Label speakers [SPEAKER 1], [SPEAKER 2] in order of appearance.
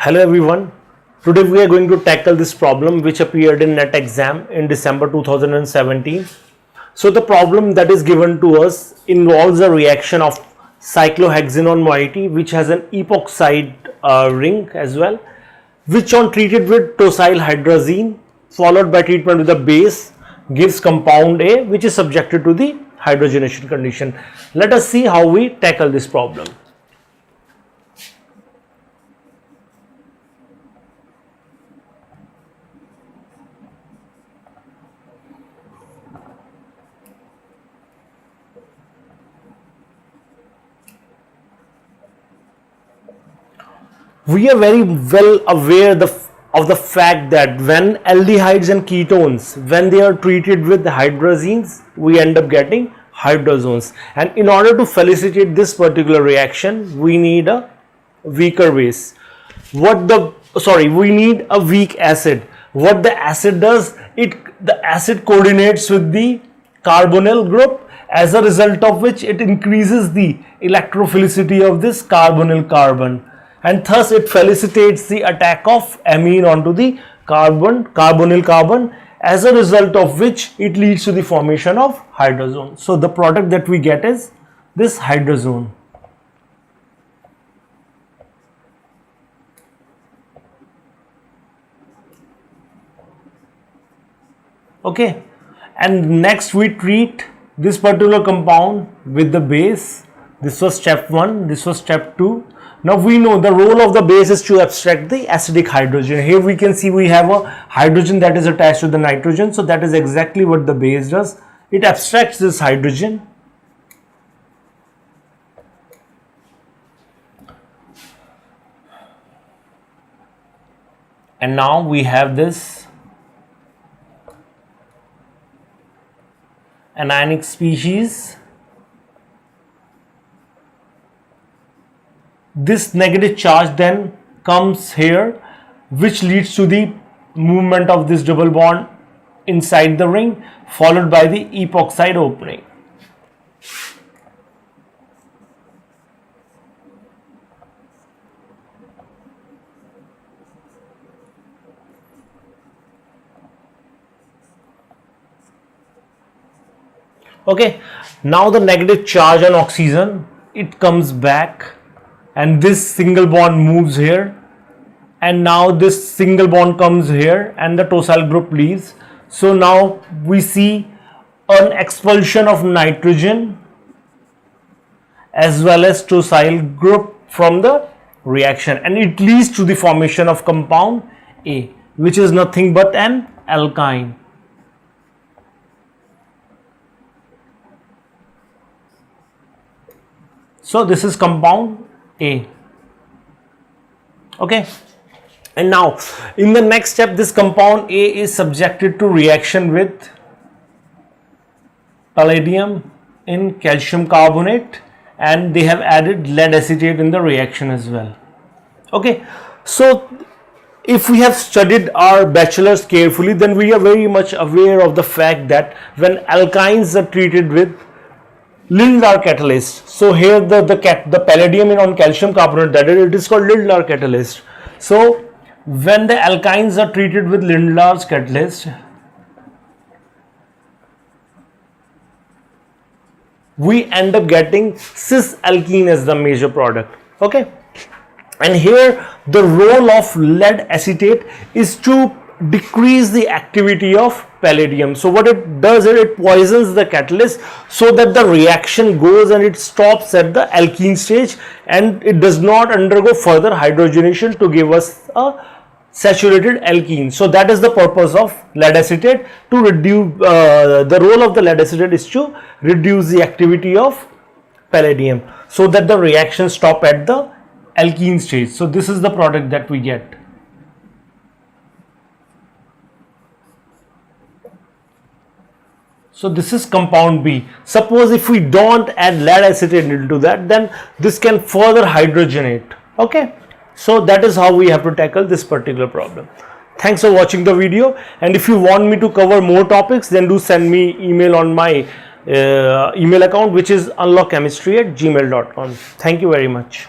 [SPEAKER 1] Hello everyone. Today we are going to tackle this problem which appeared in NET exam in December 2017. So the problem that is given to us involves a reaction of cyclohexanone moiety which has an epoxide ring as well, which on treated with tosyl hydrazine followed by treatment with a base gives compound A, which is subjected to the hydrogenation condition. Let us see how we tackle this problem. We are very well aware of the fact that when aldehydes and ketones, when they are treated with hydrazines, we end up getting hydrazones. And in order to facilitate this particular reaction, we need a weaker base. We need a weak acid. What the acid does, the acid coordinates with the carbonyl group, as a result of which it increases the electrophilicity of this carbonyl carbon, and thus it facilitates the attack of amine onto the carbonyl carbon, as a result of which it leads to the formation of hydrazone. So the product that we get is this hydrazone. Okay, and next we treat this particular compound with the base. This was step 1, this was step 2. Now we know the role of the base is to abstract the acidic hydrogen. Here we can see we have a hydrogen that is attached to the nitrogen. So that is exactly what the base does. It abstracts this hydrogen. And now we have this anionic species. This negative charge then comes here, which leads to the movement of this double bond inside the ring, followed by the epoxide opening. Okay, now the negative charge on oxygen, it comes back, and this single bond moves here, and now this single bond comes here and the tosyl group leaves. So now we see an expulsion of nitrogen as well as tosyl group from the reaction, and it leads to the formation of compound A, which is nothing but an alkyne. So this is compound A. Okay, and now in the next step, this compound A is subjected to reaction with palladium in calcium carbonate, and they have added lead acetate in the reaction as well. Okay, so if we have studied our bachelors carefully, then we are very much aware of the fact that when alkynes are treated with Lindlar catalyst. So here the palladium on calcium carbonate, that is, it is called Lindlar catalyst. So when the alkynes are treated with Lindlar's catalyst, we end up getting cis alkene as the major product. Okay, and here the role of lead acetate is to decrease the activity of palladium. So what it does is it poisons the catalyst so that the reaction goes and it stops at the alkene stage, and it does not undergo further hydrogenation to give us a saturated alkene. So that is the purpose of lead acetate, to reduce the role of the lead acetate is to reduce the activity of palladium so that the reactions stop at the alkene stage. So this is the product that we get. So this is compound B. Suppose if we don't add lead acetate into that, then this can further hydrogenate. Okay, so that is how we have to tackle this particular problem. Thanks for watching the video, and if you want me to cover more topics, then do send me email on my email account, which is unlockchemistry@gmail.com. Thank you very much.